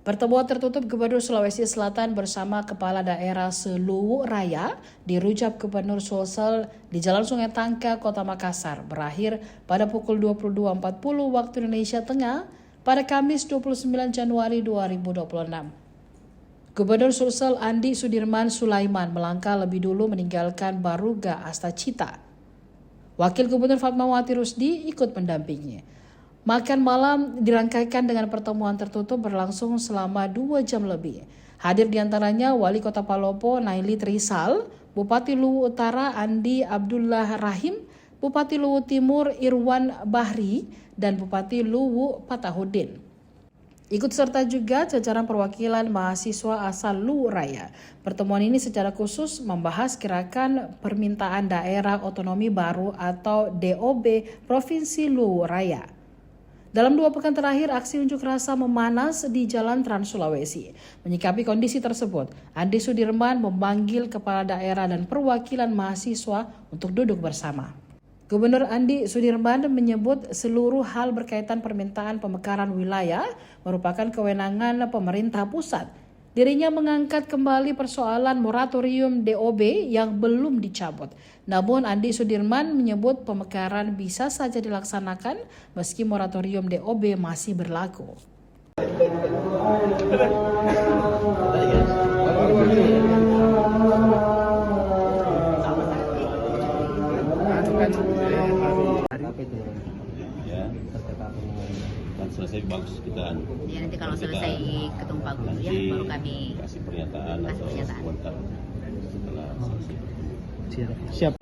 Pertemuan tertutup Gubernur Sulawesi Selatan bersama Kepala Daerah Seluwu Raya di Rujak Gubernur Sulsel di Jalan Sungai Tangka, Kota Makassar berakhir pada pukul 22.40 waktu Indonesia Tengah pada Kamis 29 Januari 2026. Gubernur Sulsel Andi Sudirman Sulaiman melangkah lebih dulu meninggalkan Baruga Astacita. Wakil Gubernur Fatmawati Rusdi ikut mendampingi. Makan malam dirangkaikan dengan pertemuan tertutup berlangsung selama 2 jam lebih. Hadir diantaranya Wali Kota Palopo Naili Trisal, Bupati Luwu Utara Andi Abdullah Rahim, Bupati Luwu Timur Irwan Bahri, dan Bupati Luwu Patahudin. Ikut serta juga jajaran perwakilan mahasiswa asal Luwu Raya. Pertemuan ini secara khusus membahas gerakan permintaan daerah otonomi baru atau DOB Provinsi Luwu Raya. Dalam 2 pekan terakhir, aksi unjuk rasa memanas di Jalan Trans Sulawesi. Menyikapi kondisi tersebut, Andi Sudirman memanggil kepala daerah dan perwakilan mahasiswa untuk duduk bersama. Gubernur Andi Sudirman menyebut seluruh hal berkaitan permintaan pemekaran wilayah merupakan kewenangan pemerintah pusat. Dirinya mengangkat kembali persoalan moratorium DOB yang belum dicabut. Namun Andi Sudirman menyebut pemekaran bisa saja dilaksanakan meski moratorium DOB masih berlaku. Kan selesai bagus kita. Ya, nanti kalau selesai ketemu Pak Gubernur ya baru kami kasih pernyataan atau komentar setelah selesai. Siap.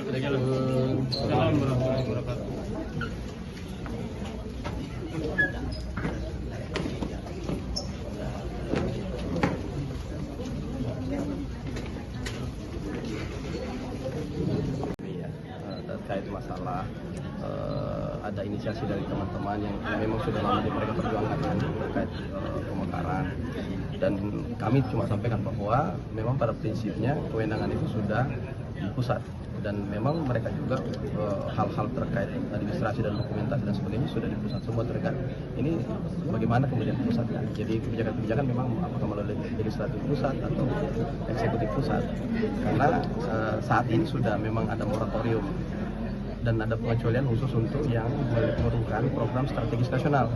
Terkait masalah ada inisiasi dari teman-teman yang memang sudah lama mereka perjuangkan terkait pemekaran, dan kami cuma sampaikan bahwa memang pada prinsipnya kewenangan itu sudah di pusat, dan memang mereka juga hal-hal terkait administrasi dan dokumentasi dan sebagainya sudah di pusat semua terkait. Ini bagaimana kemudian pusatnya? Jadi kebijakan-kebijakan memang apakah melalui legislatif pusat atau eksekutif pusat? Karena saat ini sudah memang ada moratorium dan ada pengecualian khusus untuk yang memerlukan program strategis nasional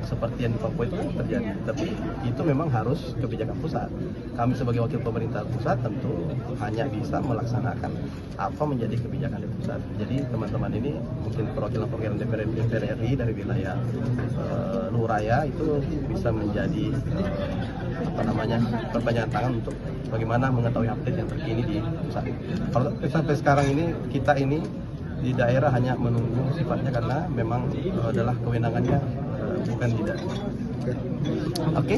seperti yang di Papua itu terjadi. Tapi itu memang harus kebijakan pusat. Kami sebagai wakil pemerintah pusat tentu hanya bisa melaksanakan apa menjadi kebijakan di pusat. Jadi teman-teman ini mungkin perwakilan DPR RI dari wilayah Luwu Raya itu bisa menjadi perpanjangan tangan untuk bagaimana mengetahui update yang terkini di pusat. Kalau sampai sekarang ini kita ini di daerah hanya menunggu sifatnya karena memang adalah kewenangannya, bukan tidak. Oke.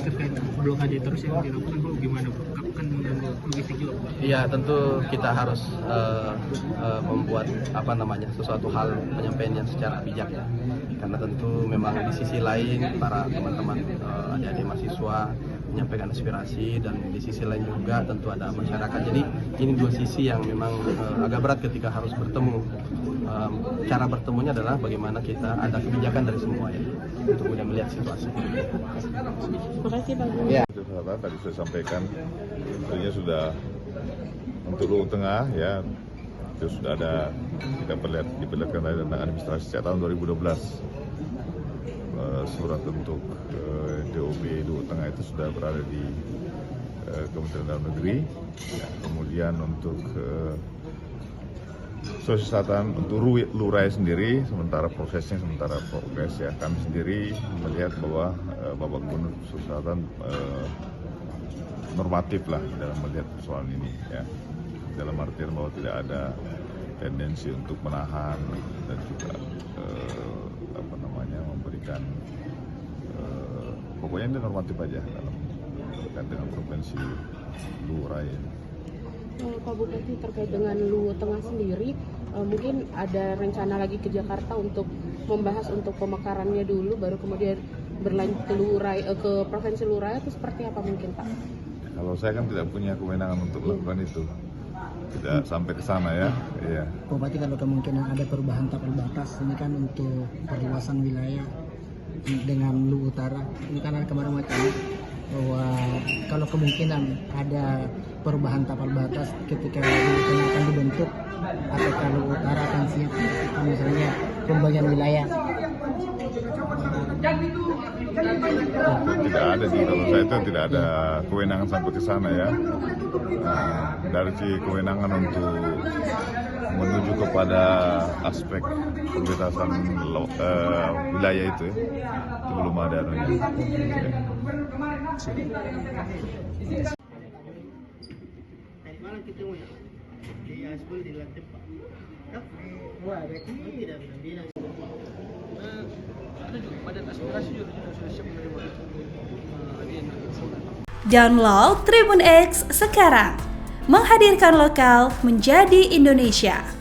Blokade terus yang dilakukan Bu, gimana Bu? Kan mengganggu logistik juga Bu. Iya, tentu kita harus membuat sesuatu hal penyampaian yang secara bijak ya. Karena tentu memang di sisi lain para teman-teman adik-adik mahasiswa menyampaikan aspirasi, dan di sisi lain juga tentu ada masyarakat. Jadi ini dua sisi yang memang agak berat ketika harus bertemu. Cara bertemunya adalah bagaimana kita ada kebijakan dari semua ya untuk kemudian melihat situasi. Terima kasih Pak Gubernur. Ya. Tadi saya sampaikan, tentunya sudah untuk Luwu Tengah ya, itu sudah ada kita diperlihatkan tentang administrasi sejak tahun 2012. Surat untuk DOB Luwu Tengah itu sudah berada di Kementerian Dalam Negeri. Ya, kemudian untuk Sulawesi Selatan untuk Luwu Raya sendiri, sementara progres ya, kami sendiri melihat bahwa Bapak Gubernur Sulawesi Selatan normatif lah dalam melihat persoalan ini ya, dalam artian bahwa tidak ada tendensi untuk menahan dan juga memberikan pokoknya ini normatif aja dalam terkait dengan provinsi Luwu Raya. Pak Bupati, terkait dengan Luwu Tengah sendiri, mungkin ada rencana lagi ke Jakarta untuk membahas untuk pemekarannya dulu, baru kemudian berlanjut ke Luwu Raya, ke Provinsi Luwu Raya, itu seperti apa mungkin Pak? Kalau saya kan tidak punya kewenangan untuk melakukan itu, tidak sampai ke sana ya. Iya. Bupati, kalau kemungkinan ada perubahan tapal batas ini kan untuk perluasan wilayah dengan Luwu Utara, ini kan ada kemarin wacana bahwa kalau kemungkinan ada perubahan tapal batas ketika Luwu akan dibentuk, apakah Luwu Utara akan siap misalnya pembagian wilayah? Tidak ada sih, kalau saya itu tidak ada kewenangan sampai ke sana ya. Dari si kewenangan untuk menuju kepada aspek pembebasan wilayah itu belum ada. Download Tribun X sekarang, menghadirkan lokal menjadi Indonesia.